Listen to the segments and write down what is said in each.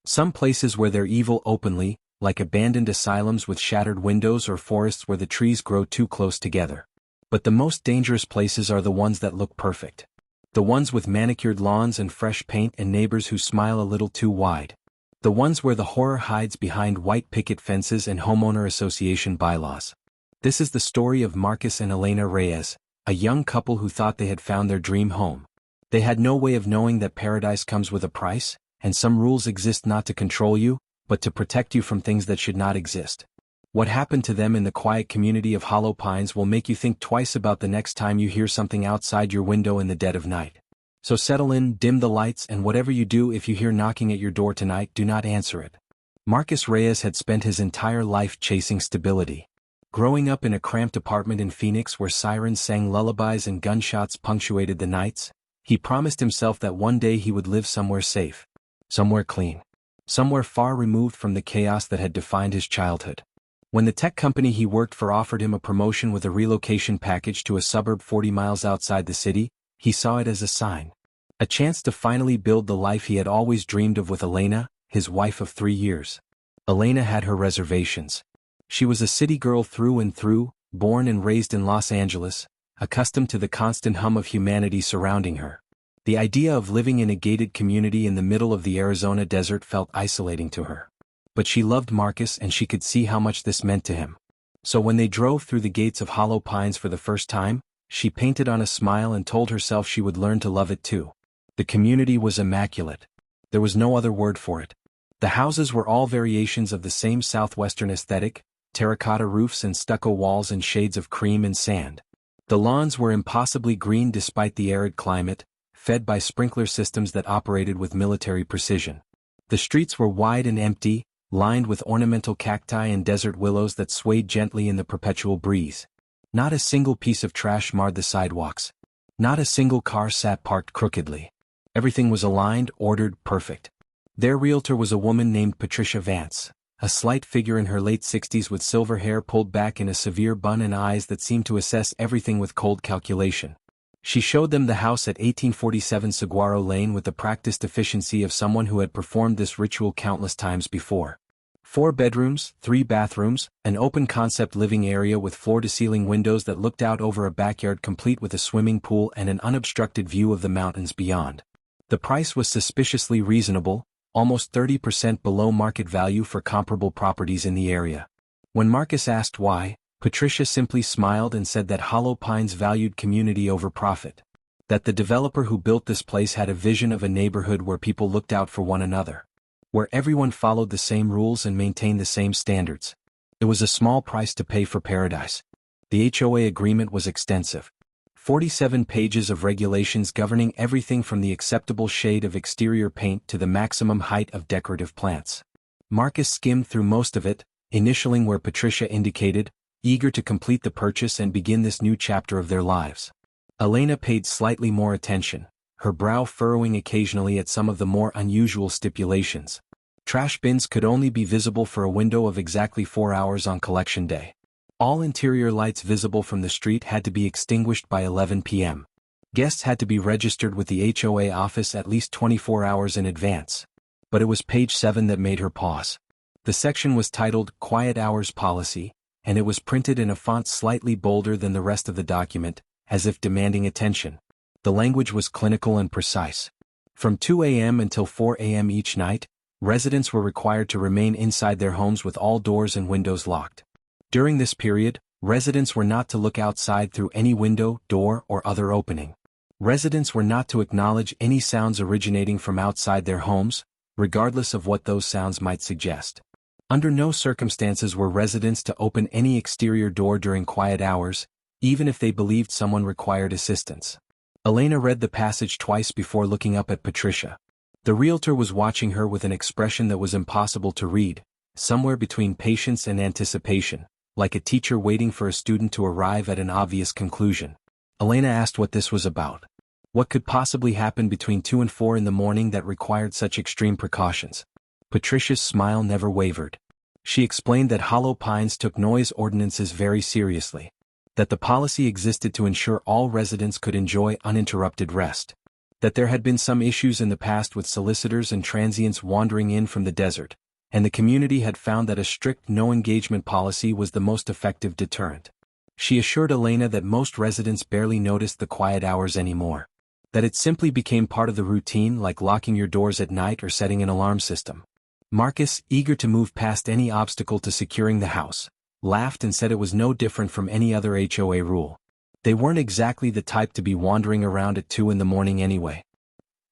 Some places where they're evil openly, like abandoned asylums with shattered windows or forests where the trees grow too close together. But the most dangerous places are the ones that look perfect. The ones with manicured lawns and fresh paint and neighbors who smile a little too wide. The ones where the horror hides behind white picket fences and homeowner association bylaws. This is the story of Marcus and Elena Reyes, a young couple who thought they had found their dream home. They had no way of knowing that paradise comes with a price, and some rules exist not to control you, but to protect you from things that should not exist. What happened to them in the quiet community of Hollow Pines will make you think twice about the next time you hear something outside your window in the dead of night. So settle in, dim the lights, and whatever you do, if you hear knocking at your door tonight, do not answer it. Marcus Reyes had spent his entire life chasing stability. Growing up in a cramped apartment in Phoenix where sirens sang lullabies and gunshots punctuated the nights, he promised himself that one day he would live somewhere safe, somewhere clean, somewhere far removed from the chaos that had defined his childhood. When the tech company he worked for offered him a promotion with a relocation package to a suburb 40 miles outside the city, he saw it as a sign. A chance to finally build the life he had always dreamed of with Elena, his wife of 3 years. Elena had her reservations. She was a city girl through and through, born and raised in Los Angeles, accustomed to the constant hum of humanity surrounding her. The idea of living in a gated community in the middle of the Arizona desert felt isolating to her. But she loved Marcus and she could see how much this meant to him. So when they drove through the gates of Hollow Pines for the first time, she painted on a smile and told herself she would learn to love it too. The community was immaculate. There was no other word for it. The houses were all variations of the same southwestern aesthetic, terracotta roofs and stucco walls in shades of cream and sand. The lawns were impossibly green despite the arid climate, fed by sprinkler systems that operated with military precision. The streets were wide and empty, lined with ornamental cacti and desert willows that swayed gently in the perpetual breeze. Not a single piece of trash marred the sidewalks. Not a single car sat parked crookedly. Everything was aligned, ordered, perfect. Their realtor was a woman named Patricia Vance, a slight figure in her late 60s with silver hair pulled back in a severe bun and eyes that seemed to assess everything with cold calculation. She showed them the house at 1847 Saguaro Lane with the practiced efficiency of someone who had performed this ritual countless times before. 4 bedrooms, 3 bathrooms, an open-concept living area with floor-to-ceiling windows that looked out over a backyard complete with a swimming pool and an unobstructed view of the mountains beyond. The price was suspiciously reasonable, almost 30% below market value for comparable properties in the area. When Marcus asked why, Patricia simply smiled and said that Hollow Pines valued community over profit. That the developer who built this place had a vision of a neighborhood where people looked out for one another. Where everyone followed the same rules and maintained the same standards. It was a small price to pay for paradise. The HOA agreement was extensive. 47 pages of regulations governing everything from the acceptable shade of exterior paint to the maximum height of decorative plants. Marcus skimmed through most of it, initialing where Patricia indicated, eager to complete the purchase and begin this new chapter of their lives. Elena paid slightly more attention, her brow furrowing occasionally at some of the more unusual stipulations. Trash bins could only be visible for a window of exactly 4 hours on collection day. All interior lights visible from the street had to be extinguished by 11 p.m. Guests had to be registered with the HOA office at least 24 hours in advance. But it was page 7 that made her pause. The section was titled Quiet Hours Policy, and it was printed in a font slightly bolder than the rest of the document, as if demanding attention. The language was clinical and precise. From 2 a.m. until 4 a.m. each night, residents were required to remain inside their homes with all doors and windows locked. During this period, residents were not to look outside through any window, door, or other opening. Residents were not to acknowledge any sounds originating from outside their homes, regardless of what those sounds might suggest. Under no circumstances were residents to open any exterior door during quiet hours, even if they believed someone required assistance. Elena read the passage twice before looking up at Patricia. The realtor was watching her with an expression that was impossible to read, somewhere between patience and anticipation, like a teacher waiting for a student to arrive at an obvious conclusion. Elena asked what this was about. What could possibly happen between 2 and 4 in the morning that required such extreme precautions? Patricia's smile never wavered. She explained that Hollow Pines took noise ordinances very seriously. That the policy existed to ensure all residents could enjoy uninterrupted rest. That there had been some issues in the past with solicitors and transients wandering in from the desert, and the community had found that a strict no-engagement policy was the most effective deterrent. She assured Elena that most residents barely noticed the quiet hours anymore. That it simply became part of the routine, like locking your doors at night or setting an alarm system. Marcus, eager to move past any obstacle to securing the house, laughed and said it was no different from any other HOA rule. They weren't exactly the type to be wandering around at 2 in the morning anyway.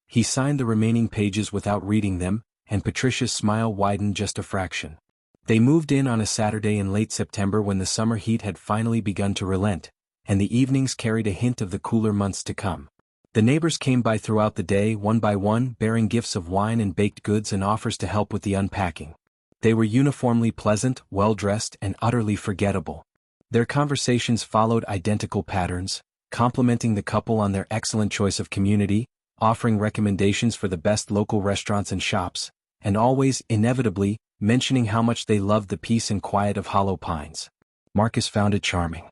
He signed the remaining pages without reading them, and Patricia's smile widened just a fraction. They moved in on a Saturday in late September when the summer heat had finally begun to relent, and the evenings carried a hint of the cooler months to come. The neighbors came by throughout the day, one by one, bearing gifts of wine and baked goods and offers to help with the unpacking. They were uniformly pleasant, well-dressed, and utterly forgettable. Their conversations followed identical patterns, complimenting the couple on their excellent choice of community, offering recommendations for the best local restaurants and shops, and always, inevitably, mentioning how much they loved the peace and quiet of Hollow Pines. Marcus found it charming.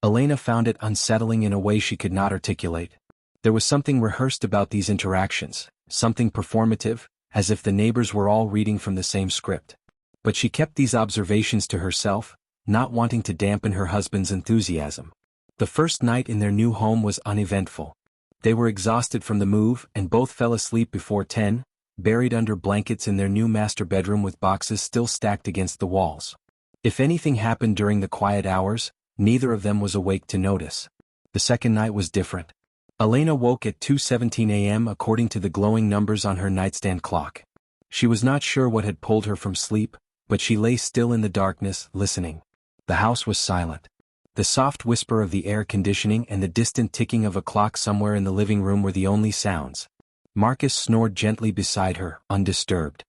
Elena found it unsettling in a way she could not articulate. There was something rehearsed about these interactions, something performative, as if the neighbors were all reading from the same script. But she kept these observations to herself, not wanting to dampen her husband's enthusiasm. The first night in their new home was uneventful. They were exhausted from the move and both fell asleep before 10, buried under blankets in their new master bedroom with boxes still stacked against the walls. If anything happened during the quiet hours, neither of them was awake to notice. The second night was different. Elena woke at 2:17 a.m. according to the glowing numbers on her nightstand clock. She was not sure what had pulled her from sleep, but she lay still in the darkness, listening. The house was silent. The soft whisper of the air conditioning and the distant ticking of a clock somewhere in the living room were the only sounds. Marcus snored gently beside her, undisturbed.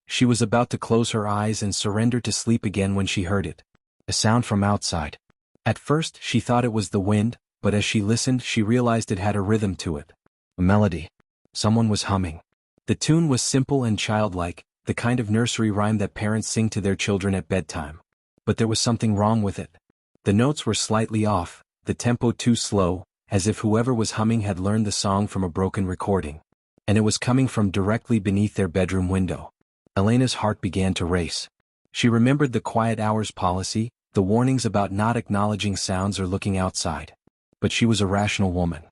She was about to close her eyes and surrender to sleep again when she heard it. A sound from outside. At first, she thought it was the wind, but as she listened, she realized it had a rhythm to it. A melody. Someone was humming. The tune was simple and childlike, the kind of nursery rhyme that parents sing to their children at bedtime. But there was something wrong with it. The notes were slightly off, the tempo too slow, as if whoever was humming had learned the song from a broken recording. And it was coming from directly beneath their bedroom window. Elena's heart began to race. She remembered the quiet hours policy, the warnings about not acknowledging sounds or looking outside. But she was a rational woman.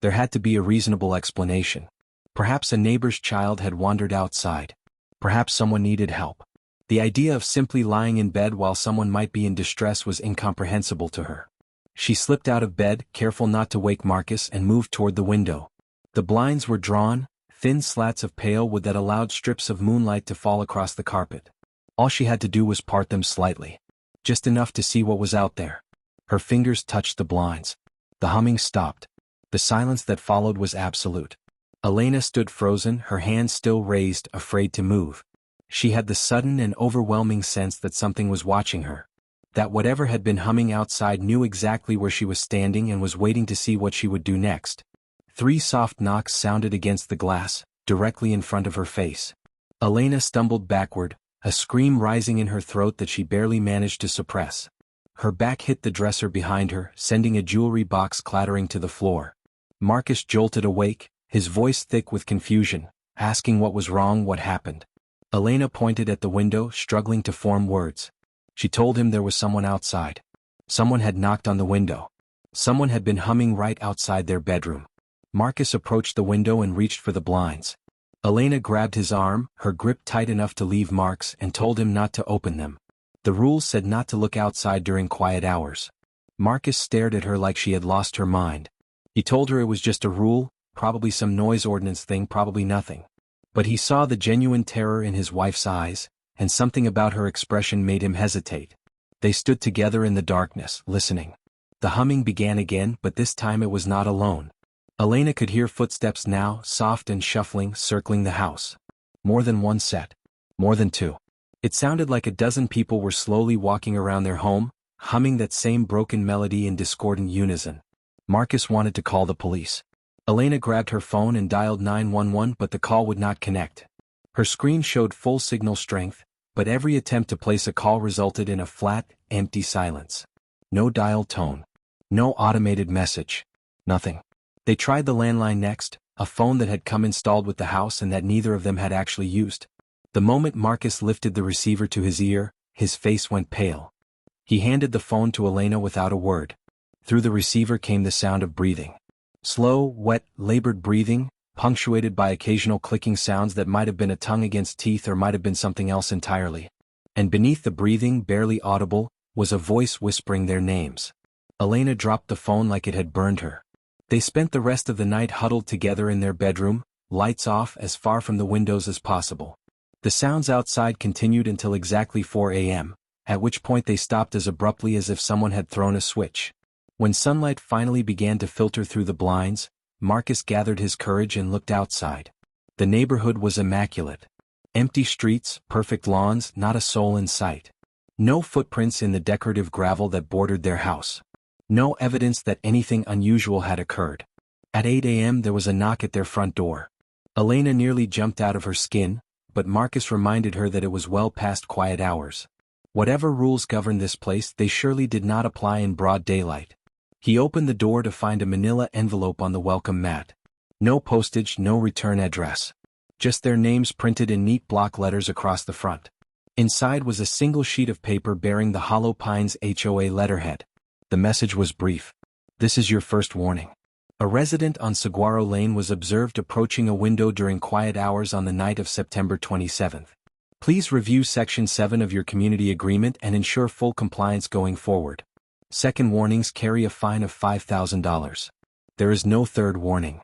There had to be a reasonable explanation. Perhaps a neighbor's child had wandered outside. Perhaps someone needed help. The idea of simply lying in bed while someone might be in distress was incomprehensible to her. She slipped out of bed, careful not to wake Marcus, and moved toward the window. The blinds were drawn, thin slats of pale wood that allowed strips of moonlight to fall across the carpet. All she had to do was part them slightly. Just enough to see what was out there. Her fingers touched the blinds. The humming stopped. The silence that followed was absolute. Elena stood frozen, her hands still raised, afraid to move. She had the sudden and overwhelming sense that something was watching her. That whatever had been humming outside knew exactly where she was standing and was waiting to see what she would do next. 3 soft knocks sounded against the glass, directly in front of her face. Elena stumbled backward, a scream rising in her throat that she barely managed to suppress. Her back hit the dresser behind her, sending a jewelry box clattering to the floor. Marcus jolted awake, his voice thick with confusion, asking what was wrong, what happened. Elena pointed at the window, struggling to form words. She told him there was someone outside. Someone had knocked on the window. Someone had been humming right outside their bedroom. Marcus approached the window and reached for the blinds. Elena grabbed his arm, her grip tight enough to leave marks, and told him not to open them. The rules said not to look outside during quiet hours. Marcus stared at her like she had lost her mind. He told her it was just a rule, probably some noise ordinance thing, probably nothing. But he saw the genuine terror in his wife's eyes, and something about her expression made him hesitate. They stood together in the darkness, listening. The humming began again, but this time it was not alone. Elena could hear footsteps now, soft and shuffling, circling the house. More than one set. More than 2. It sounded like a dozen people were slowly walking around their home, humming that same broken melody in discordant unison. Marcus wanted to call the police. Elena grabbed her phone and dialed 911, but the call would not connect. Her screen showed full signal strength, but every attempt to place a call resulted in a flat, empty silence. No dial tone. No automated message. Nothing. They tried the landline next, a phone that had come installed with the house and that neither of them had actually used. The moment Marcus lifted the receiver to his ear, his face went pale. He handed the phone to Elena without a word. Through the receiver came the sound of breathing. Slow, wet, labored breathing, punctuated by occasional clicking sounds that might have been a tongue against teeth or might have been something else entirely. And beneath the breathing, barely audible, was a voice whispering their names. Elena dropped the phone like it had burned her. They spent the rest of the night huddled together in their bedroom, lights off, as far from the windows as possible. The sounds outside continued until exactly 4 a.m., at which point they stopped as abruptly as if someone had thrown a switch. When sunlight finally began to filter through the blinds, Marcus gathered his courage and looked outside. The neighborhood was immaculate. Empty streets, perfect lawns, not a soul in sight. No footprints in the decorative gravel that bordered their house. No evidence that anything unusual had occurred. At 8 a.m. there was a knock at their front door. Elena nearly jumped out of her skin, but Marcus reminded her that it was well past quiet hours. Whatever rules governed this place, they surely did not apply in broad daylight. He opened the door to find a manila envelope on the welcome mat. No postage, no return address. Just their names printed in neat block letters across the front. Inside was a single sheet of paper bearing the Hollow Pines HOA letterhead. The message was brief. This is your first warning. A resident on Saguaro Lane was observed approaching a window during quiet hours on the night of September 27th. Please review Section 7 of your community agreement and ensure full compliance going forward. Second warnings carry a fine of $5,000. There is no third warning.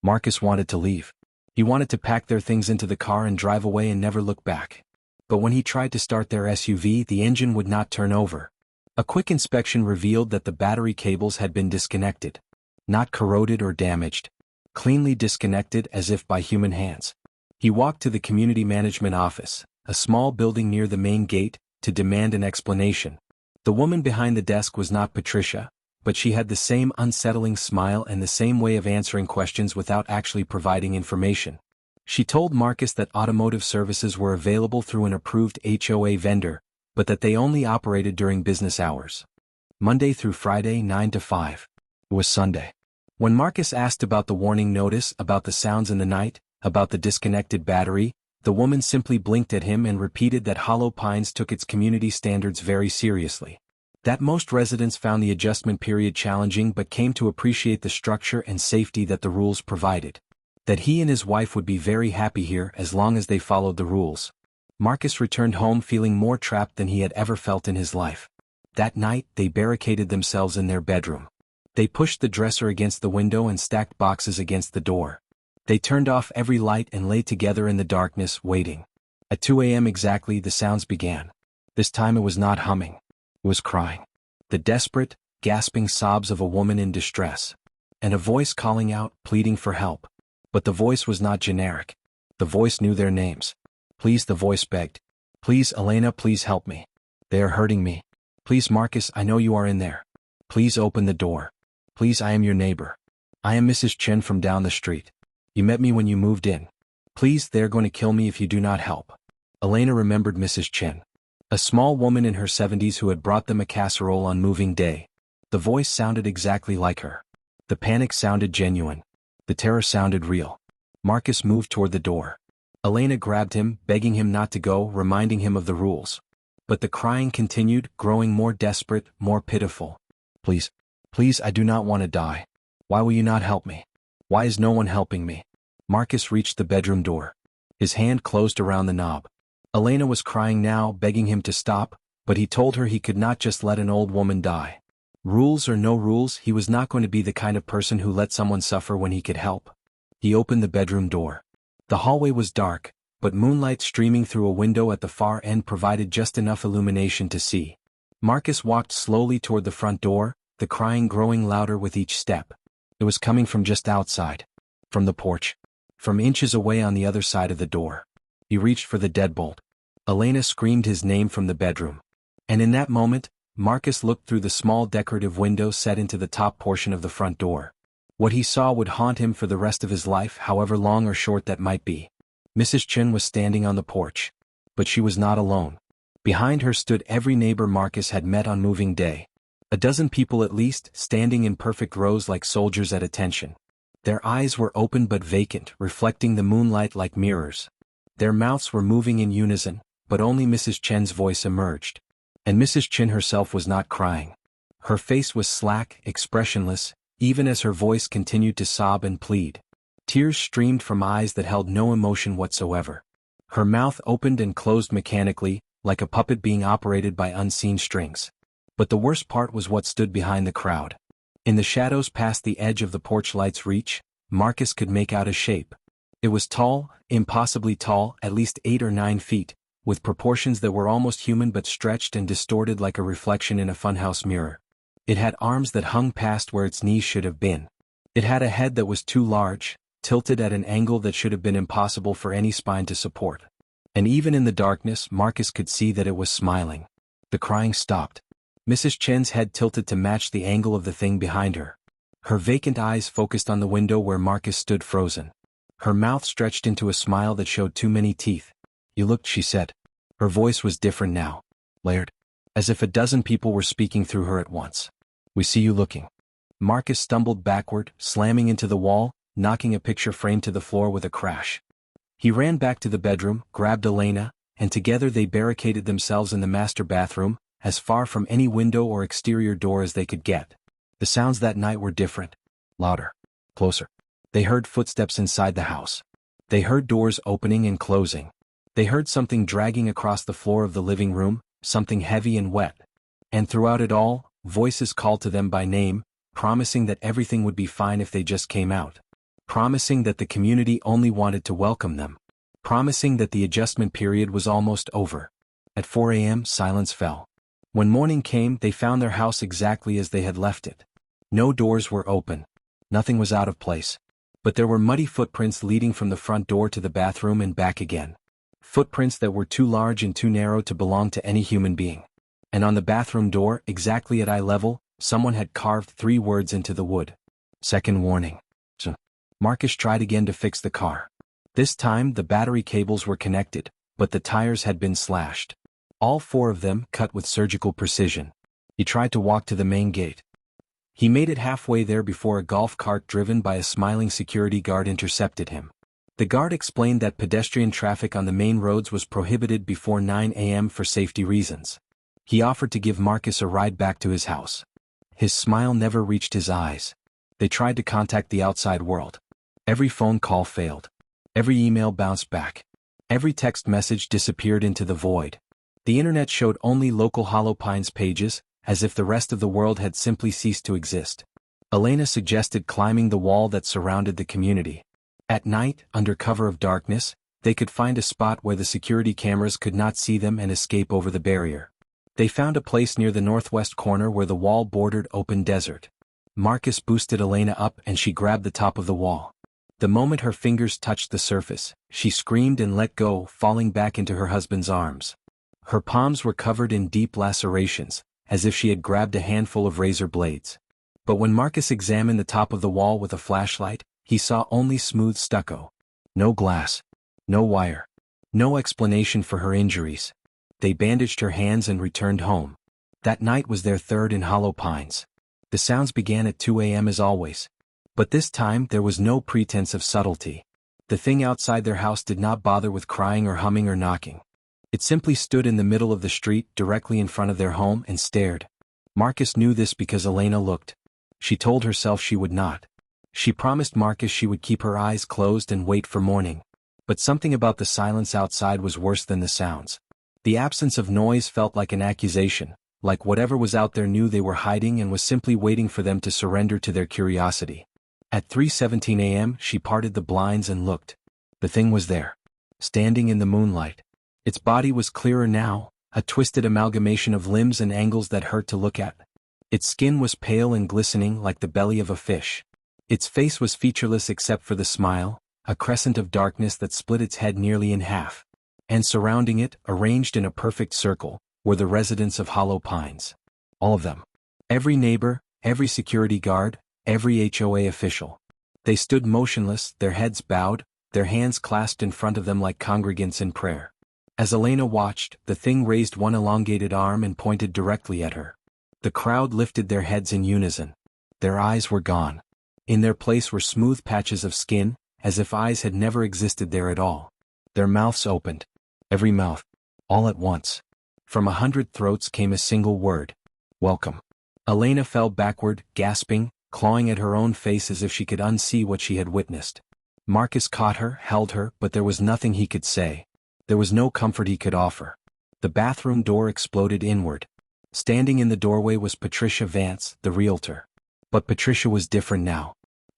Marcus wanted to leave. He wanted to pack their things into the car and drive away and never look back. But when he tried to start their SUV, the engine would not turn over. A quick inspection revealed that the battery cables had been disconnected. Not corroded or damaged. Cleanly disconnected as if by human hands. He walked to the community management office, a small building near the main gate, to demand an explanation. The woman behind the desk was not Patricia, but she had the same unsettling smile and the same way of answering questions without actually providing information. She told Marcus that automotive services were available through an approved HOA vendor, but that they only operated during business hours. Monday through Friday 9 to 5. It was Sunday. When Marcus asked about the warning notice, about the sounds in the night, about the disconnected battery, the woman simply blinked at him and repeated that Hollow Pines took its community standards very seriously. That most residents found the adjustment period challenging but came to appreciate the structure and safety that the rules provided. That he and his wife would be very happy here as long as they followed the rules. Marcus returned home feeling more trapped than he had ever felt in his life. That night, they barricaded themselves in their bedroom. They pushed the dresser against the window and stacked boxes against the door. They turned off every light and lay together in the darkness, waiting. At 2 a.m. exactly, the sounds began. This time it was not humming. It was crying. The desperate, gasping sobs of a woman in distress. And a voice calling out, pleading for help. But the voice was not generic. The voice knew their names. Please, the voice begged. Please, Elena, please help me. They are hurting me. Please, Marcus, I know you are in there. Please open the door. Please, I am your neighbor. I am Mrs. Chen from down the street. You met me when you moved in. Please, they are going to kill me if you do not help. Elena remembered Mrs. Chen. A small woman in her 70s who had brought them a casserole on moving day. The voice sounded exactly like her. The panic sounded genuine. The terror sounded real. Marcus moved toward the door. Elena grabbed him, begging him not to go, reminding him of the rules. But the crying continued, growing more desperate, more pitiful. Please, please, I do not want to die. Why will you not help me? Why is no one helping me? Marcus reached the bedroom door. His hand closed around the knob. Elena was crying now, begging him to stop, but he told her he could not just let an old woman die. Rules or no rules, he was not going to be the kind of person who let someone suffer when he could help. He opened the bedroom door. The hallway was dark, but moonlight streaming through a window at the far end provided just enough illumination to see. Marcus walked slowly toward the front door, the crying growing louder with each step. It was coming from just outside. From the porch. From inches away on the other side of the door. He reached for the deadbolt. Elena screamed his name from the bedroom. And in that moment, Marcus looked through the small decorative window set into the top portion of the front door. What he saw would haunt him for the rest of his life, however long or short that might be. Mrs. Chen was standing on the porch. But she was not alone. Behind her stood every neighbor Marcus had met on moving day. A dozen people at least, standing in perfect rows like soldiers at attention. Their eyes were open but vacant, reflecting the moonlight like mirrors. Their mouths were moving in unison, but only Mrs. Chen's voice emerged. And Mrs. Chen herself was not crying. Her face was slack, expressionless, even as her voice continued to sob and plead. Tears streamed from eyes that held no emotion whatsoever. Her mouth opened and closed mechanically, like a puppet being operated by unseen strings. But the worst part was what stood behind the crowd. In the shadows past the edge of the porch light's reach, Marcus could make out a shape. It was tall, impossibly tall, at least 8 or 9 feet, with proportions that were almost human but stretched and distorted like a reflection in a funhouse mirror. It had arms that hung past where its knees should have been. It had a head that was too large, tilted at an angle that should have been impossible for any spine to support. And even in the darkness, Marcus could see that it was smiling. The crying stopped. Mrs. Chen's head tilted to match the angle of the thing behind her. Her vacant eyes focused on the window where Marcus stood frozen. Her mouth stretched into a smile that showed too many teeth. "You looked," she said. Her voice was different now. Layered. As if a dozen people were speaking through her at once. "We see you looking." Marcus stumbled backward, slamming into the wall, knocking a picture frame to the floor with a crash. He ran back to the bedroom, grabbed Elena, and together they barricaded themselves in the master bathroom, as far from any window or exterior door as they could get. The sounds that night were different. Louder. Closer. They heard footsteps inside the house. They heard doors opening and closing. They heard something dragging across the floor of the living room, something heavy and wet. And throughout it all, voices called to them by name, promising that everything would be fine if they just came out. Promising that the community only wanted to welcome them. Promising that the adjustment period was almost over. At 4 a.m., silence fell. When morning came, they found their house exactly as they had left it. No doors were open. Nothing was out of place. But there were muddy footprints leading from the front door to the bathroom and back again. Footprints that were too large and too narrow to belong to any human being. And on the bathroom door, exactly at eye level, someone had carved 3 words into the wood. Second warning. Marcus tried again to fix the car. This time the battery cables were connected, but the tires had been slashed. All 4 of them cut with surgical precision. He tried to walk to the main gate. He made it halfway there before a golf cart driven by a smiling security guard intercepted him. The guard explained that pedestrian traffic on the main roads was prohibited before 9 a.m. for safety reasons. He offered to give Marcus a ride back to his house. His smile never reached his eyes. They tried to contact the outside world. Every phone call failed. Every email bounced back. Every text message disappeared into the void. The internet showed only local Hollow Pines pages, as if the rest of the world had simply ceased to exist. Elena suggested climbing the wall that surrounded the community. At night, under cover of darkness, they could find a spot where the security cameras could not see them and escape over the barrier. They found a place near the northwest corner where the wall bordered open desert. Marcus boosted Elena up and she grabbed the top of the wall. The moment her fingers touched the surface, she screamed and let go, falling back into her husband's arms. Her palms were covered in deep lacerations, as if she had grabbed a handful of razor blades. But when Marcus examined the top of the wall with a flashlight, he saw only smooth stucco. No glass. No wire. No explanation for her injuries. They bandaged her hands and returned home. That night was their 3rd in Hollow Pines. The sounds began at 2 a.m. as always. But this time there was no pretense of subtlety. The thing outside their house did not bother with crying or humming or knocking. It simply stood in the middle of the street directly in front of their home and stared. Marcus knew this because Elena looked. She told herself she would not. She promised Marcus she would keep her eyes closed and wait for morning. But something about the silence outside was worse than the sounds. The absence of noise felt like an accusation, like whatever was out there knew they were hiding and was simply waiting for them to surrender to their curiosity. At 3:17 a.m. she parted the blinds and looked. The thing was there. Standing in the moonlight. Its body was clearer now, a twisted amalgamation of limbs and angles that hurt to look at. Its skin was pale and glistening like the belly of a fish. Its face was featureless except for the smile, a crescent of darkness that split its head nearly in half. And surrounding it, arranged in a perfect circle, were the residents of Hollow Pines. All of them. Every neighbor, every security guard, every HOA official. They stood motionless, their heads bowed, their hands clasped in front of them like congregants in prayer. As Elena watched, the thing raised one elongated arm and pointed directly at her. The crowd lifted their heads in unison. Their eyes were gone. In their place were smooth patches of skin, as if eyes had never existed there at all. Their mouths opened. Every mouth. All at once. From 100 throats came a single word. Welcome. Elena fell backward, gasping, clawing at her own face as if she could unsee what she had witnessed. Marcus caught her, held her, but there was nothing he could say. There was no comfort he could offer. The bathroom door exploded inward. Standing in the doorway was Patricia Vance, the realtor. But Patricia was different now.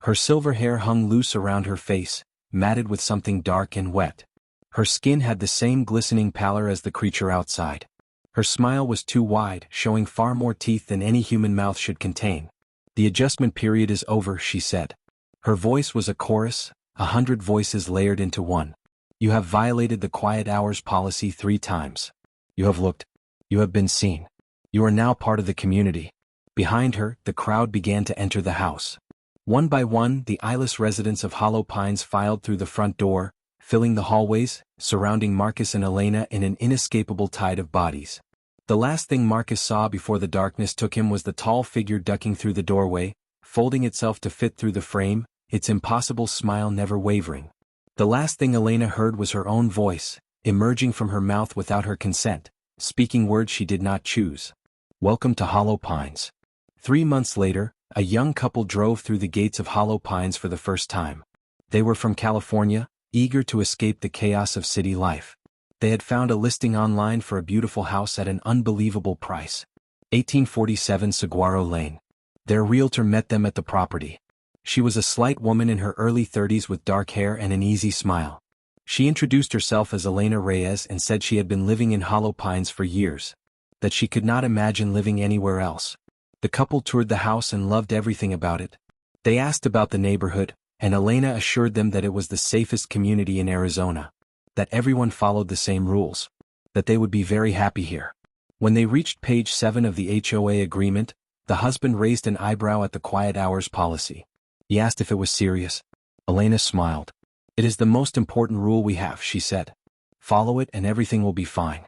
Her silver hair hung loose around her face, matted with something dark and wet. Her skin had the same glistening pallor as the creature outside. Her smile was too wide, showing far more teeth than any human mouth should contain. The adjustment period is over, she said. Her voice was a chorus, 100 voices layered into one. You have violated the quiet hours policy 3 times. You have looked. You have been seen. You are now part of the community. Behind her, the crowd began to enter the house. One by one, the eyeless residents of Hollow Pines filed through the front door, filling the hallways, surrounding Marcus and Elena in an inescapable tide of bodies. The last thing Marcus saw before the darkness took him was the tall figure ducking through the doorway, folding itself to fit through the frame, its impossible smile never wavering. The last thing Elena heard was her own voice, emerging from her mouth without her consent, speaking words she did not choose. Welcome to Hollow Pines. 3 months later, a young couple drove through the gates of Hollow Pines for the first time. They were from California, eager to escape the chaos of city life. They had found a listing online for a beautiful house at an unbelievable price. 1847 Saguaro Lane. Their realtor met them at the property. She was a slight woman in her early 30s with dark hair and an easy smile. She introduced herself as Elena Reyes and said she had been living in Hollow Pines for years. That she could not imagine living anywhere else. The couple toured the house and loved everything about it. They asked about the neighborhood, and Elena assured them that it was the safest community in Arizona. That everyone followed the same rules. That they would be very happy here. When they reached page 7 of the HOA agreement, the husband raised an eyebrow at the quiet hours policy. He asked if it was serious. Elena smiled. It is the most important rule we have, she said. Follow it and everything will be fine.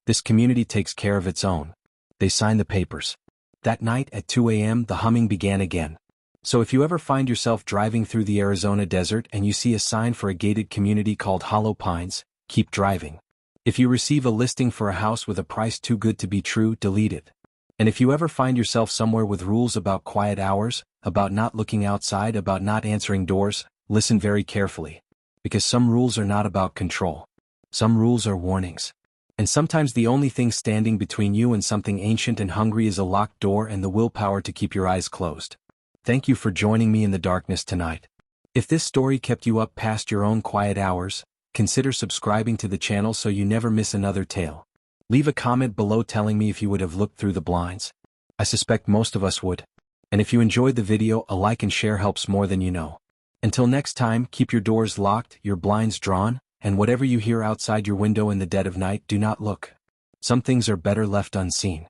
This community takes care of its own. They signed the papers. That night at 2 a.m. the humming began again. So if you ever find yourself driving through the Arizona desert and you see a sign for a gated community called Hollow Pines, keep driving. If you receive a listing for a house with a price too good to be true, delete it. And if you ever find yourself somewhere with rules about quiet hours, about not looking outside, about not answering doors, listen very carefully. Because some rules are not about control. Some rules are warnings. And sometimes the only thing standing between you and something ancient and hungry is a locked door and the willpower to keep your eyes closed. Thank you for joining me in the darkness tonight. If this story kept you up past your own quiet hours, consider subscribing to the channel so you never miss another tale. Leave a comment below telling me if you would have looked through the blinds. I suspect most of us would. And if you enjoyed the video, a like and share helps more than you know. Until next time, keep your doors locked, your blinds drawn, and whatever you hear outside your window in the dead of night, do not look. Some things are better left unseen.